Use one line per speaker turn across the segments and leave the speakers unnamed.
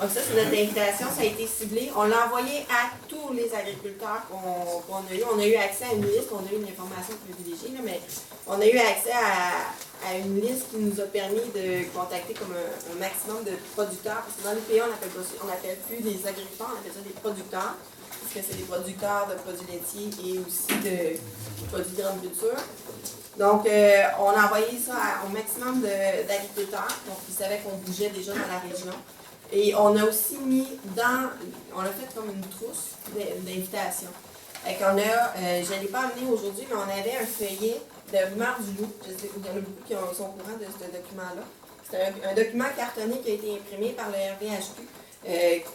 Donc ça, c'est notre invitation, ça a été ciblé. On l'a envoyé à tous les agriculteurs qu'on a eu. On a eu accès à une liste, on a eu une information privilégiée, là, mais on a eu accès à une liste qui nous a permis de contacter comme un maximum de producteurs. Parce que dans l'UPA, on n'appelle plus des agriculteurs, on appelle ça des producteurs. Parce que c'est des producteurs de produits laitiers et aussi de produits de grande culture. Donc, on a envoyé ça au maximum d'agriculteurs. Donc, ils savaient qu'on bougeait déjà dans la région. Et on a aussi on a fait comme une trousse d'invitations. Je ne l'ai pas amené aujourd'hui, mais on avait un feuillet de Rumeur du Loup. Je sais, il y en a beaucoup qui sont au courant de ce document-là. C'est un document cartonné qui a été imprimé par le RVHQ,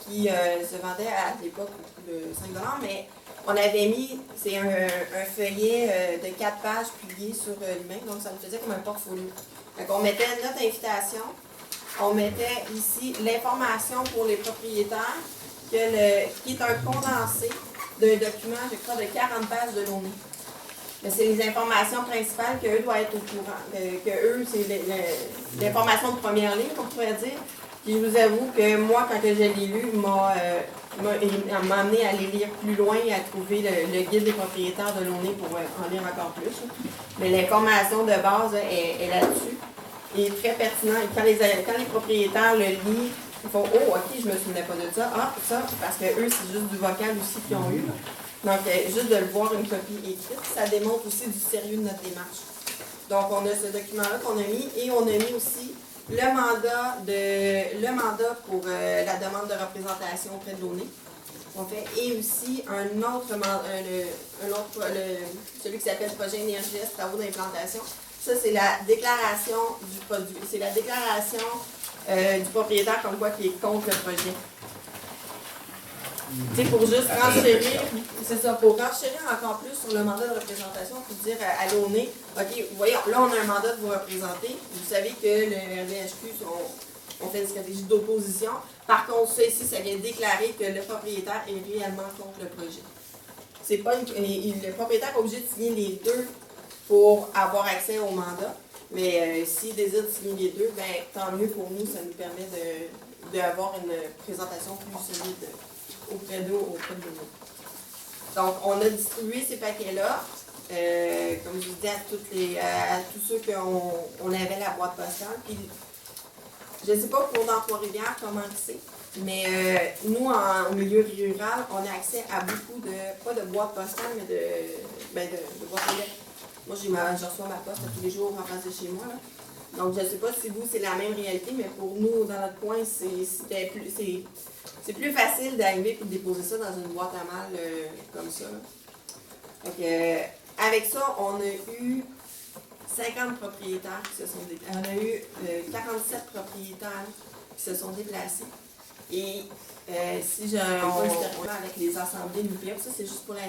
qui se vendait à l'époque au coût de 5 $, mais on avait mis, c'est un feuillet de 4 pages plié sur lui-même, donc ça nous faisait comme un portfolio. Donc on mettait notre invitation, on mettait ici l'information pour les propriétaires, qui est un condensé d'un document, je crois, de 40 pages de l'ONU. C'est les informations principales qu'eux doivent être au courant, qu'eux, c'est l'information de première ligne, on pourrait dire. Puis je vous avoue que moi, quand je l'ai lu, il m'a amené à aller lire plus loin et à trouver le guide des propriétaires de l'ONU pour en lire encore plus. Mais l'information de base est là-dessus. Il est très pertinent. Et quand les propriétaires le lisent, ils font « Oh, ok, je me souvenais pas de ça. Ah, ça, parce que eux, c'est juste du vocal aussi qu'ils ont eu. » Donc, juste de le voir une copie écrite, ça démontre aussi du sérieux de notre démarche. Donc, on a ce document-là qu'on a mis et on a mis aussi le mandat pour la demande de représentation auprès de l'ONU. On fait, et aussi un autre celui qui s'appelle Projet Énergie, travaux d'implantation. Ça, c'est la déclaration du produit. C'est la déclaration du propriétaire comme quoi qui est contre le projet. Tu sais, pour juste renchérir, c'est ça, pour renchérir encore plus sur le mandat de représentation, pour dire à l'ONU, OK, voyons, là, on a un mandat de vous représenter. Vous savez que le RVHQ, on fait une stratégie d'opposition. Par contre, ça ici, ça vient déclarer que le propriétaire est réellement contre le projet. C'est pas le propriétaire est obligé de signer les deux pour avoir accès au mandat. Mais s'il désire de signer les deux, ben, tant mieux pour nous, ça nous permet d'avoir une présentation plus solide auprès de nous. Donc, on a distribué ces paquets-là, comme je vous dis, à tous ceux qu'on avait la boîte postale. Puis, je ne sais pas pour dans Trois-Rivières comment c'est, mais nous, au milieu rural, on a accès à beaucoup pas de boîtes postales, mais de boîtes aux lettres. Moi, je reçois ma poste tous les jours en face de chez moi, là. Donc, je ne sais pas si vous, c'est la même réalité, mais pour nous, dans notre coin, c'est plus facile d'arriver et de déposer ça dans une boîte à mal comme ça. Donc, avec ça, on a eu 50 propriétaires qui se sont déplacés. On a eu 47 propriétaires qui se sont déplacés. Et si on avec les assemblées de l'UPA, ça c'est juste pour la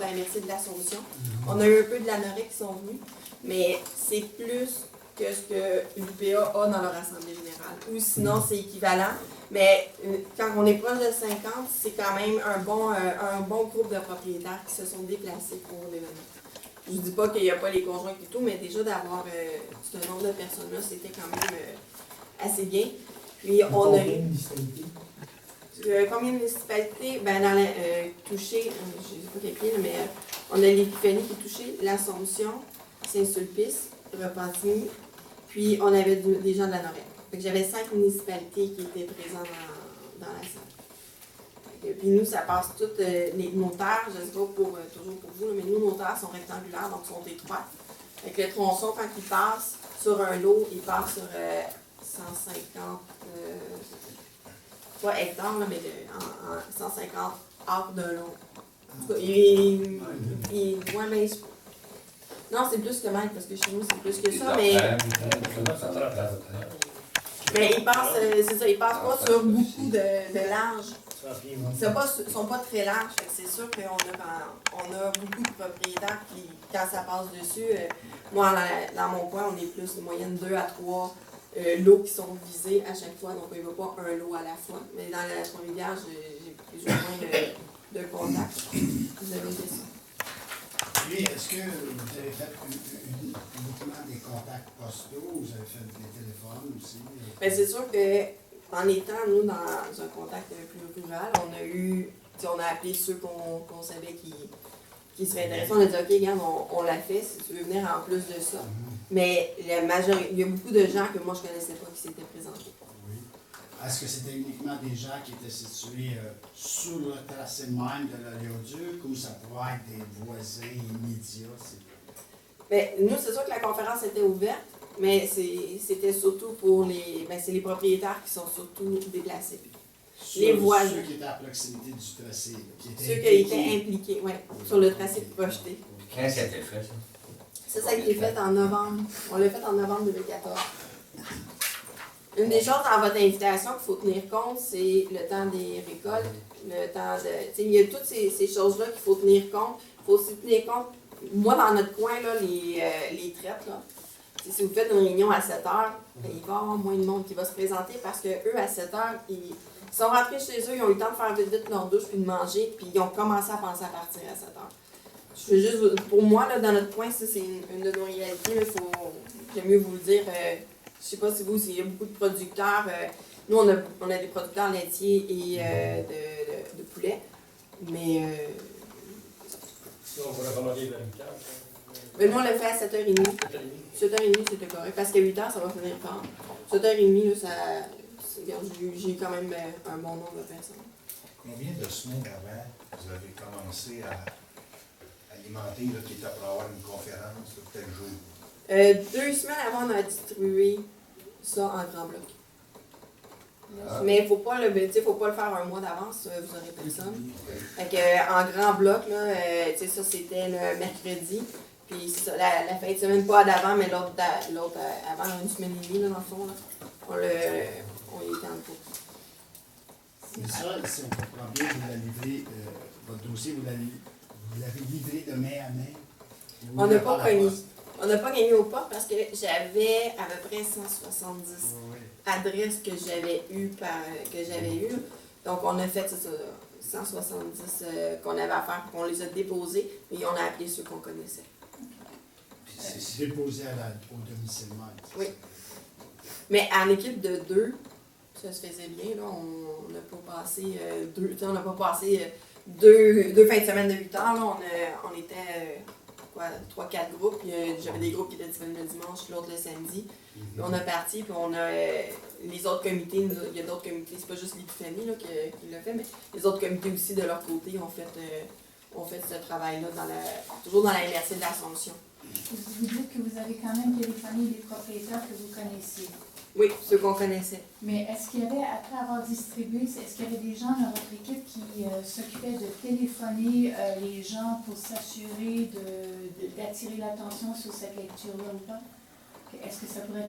MRC de l'Assomption. On a eu un peu de l'ANOREC qui sont venus, mais c'est plus que ce que l'UPA a dans leur assemblée générale. Ou sinon, c'est équivalent. Mais quand on est proche de 50, c'est quand même un bon groupe de propriétaires qui se sont déplacés pour l'événement. Je ne dis pas qu'il n'y a pas les conjoints et tout, mais déjà d'avoir ce nombre de personnes-là, c'était quand même assez bien. Puis on a eu combien de municipalités? Ben dans touché, je ne sais pas quel pied, mais on a l'Épiphanie qui est touchée, l'Assomption, Saint-Sulpice, Repentigny, puis on avait des gens de la Nord-Est. J'avais 5 municipalités qui étaient présentes dans la salle. Puis nous, ça passe toutes nos terres, je ne sais pas toujours pour vous, mais nous, nos terres sont rectangulaires, donc sont étroites. Avec le tronçon, quand il passe sur un lot, il passe sur 150, pas hectares, là, mais 150 arcs de long. En tout cas, non, c'est plus que mètre, parce que chez nous, c'est plus que ça, mais il passe, c'est ça, il passe pas sur beaucoup de large. Ils ne sont pas très larges, c'est sûr qu'on a beaucoup de propriétaires qui, quand ça passe dessus, moi, dans mon coin, on est plus de moyenne 2 à 3 lots qui sont visés à chaque fois, donc il ne va pas un lot à la fois. Mais dans la Trois-Rivières, j'ai plus ou moins de contacts. Vous avez une question?
Oui, est-ce que vous avez fait uniquement des contacts postaux ou vous avez fait des téléphones aussi?
Bien, c'est sûr que en étant, nous, dans un contact plus rural, on a appelé ceux qu'on savait qui seraient intéressés. On a dit, OK, regarde, on l'a fait, si tu veux venir en plus de ça. Mais la majorité, il y a beaucoup de gens que moi, je ne connaissais pas qui s'étaient présentés.
Oui. Est-ce que c'était uniquement des gens qui étaient situés sur le tracé même de l'oléoduc ou ça pourrait être des voisins immédiats?
Mais nous, c'est sûr que la conférence était ouverte, mais c'était surtout pour c'est les propriétaires qui sont surtout déplacés. Les voisins.
Ceux qui étaient à proximité du tracé.
Ceux qui étaient impliqués, oui, sur le tracé projeté.
Quand ça a été fait, ça?
Ça a été fait en novembre. On l'a fait en novembre 2014. Une des choses dans votre invitation qu'il faut tenir compte, c'est le temps des récoltes, le temps de. Il y a toutes ces choses-là qu'il faut tenir compte. Il faut aussi tenir compte. Moi, dans notre coin, là, les traites, là, si vous faites une réunion à 7 heures, il va y avoir moins de monde qui va se présenter parce qu'eux, à 7 heures, ils sont rentrés chez eux, ils ont eu le temps de faire vite leur douche puis de manger, puis ils ont commencé à penser à partir à 7 heures. Je veux juste, pour moi, là, dans notre coin, ça, c'est une de nos réalités. J'aime mieux vous le dire. Je sais pas si vous, s'il y a beaucoup de producteurs. Nous, on a des producteurs laitiers et de poulet. Mais.
Ça, on va recommander vers 8 heures.
Mais nous, on l'a fait à 7h30. 7h30, c'était correct. Parce qu'à 8h, ça va finir tard. 7h30, là, j'ai quand même un bon nombre de personnes.
Combien de semaines avant vous avez commencé à alimenter, là, qui était pour avoir une conférence, là, tel jour?
2 semaines avant, on a distribué ça en grand bloc.
Ah.
Mais il ne faut pas le faire un mois d'avance, vous n'aurez personne. Fait que, en grand bloc, là, ça c'était le mercredi. Puis ça, la fin de semaine, pas d'avant, mais l'autre avant, une semaine et demie, là, dans le fond, là, on y était en cours.
C'est ça, si on comprend bien, vous l'avez livré, votre dossier, vous l'avez livré de main à main.
On n'a pas gagné. On n'a pas gagné au porte parce que j'avais à peu près 170 adresses que j'avais eues. Donc, on a fait ça, 170 qu'on avait à faire, qu'on les a déposés et on a appelé ceux qu'on connaissait.
Puis c'est déposé au domicile même.
Oui. Mais en équipe de 2, ça se faisait bien. Là. On n'a pas passé deux fins de semaine de 8 heures. Là. On était 3-4 groupes. J'avais des groupes qui étaient disponibles le dimanche, l'autre le samedi. Puis on a parti, puis on a les autres comités. Il y a d'autres comités, c'est pas juste l'Épiphanie qui l'a fait, mais les autres comités aussi de leur côté ont fait ce travail-là, toujours dans la MRC de l'Assomption.
Vous dites que vous avez quand même téléphoné des propriétaires que vous connaissiez.
Oui, ceux qu'on connaissait.
Mais est-ce qu'il y avait, après avoir distribué, est-ce qu'il y avait des gens dans votre équipe qui s'occupaient de téléphoner les gens pour s'assurer d'attirer l'attention sur cette lecture-là ou pas? Est-ce que ça pourrait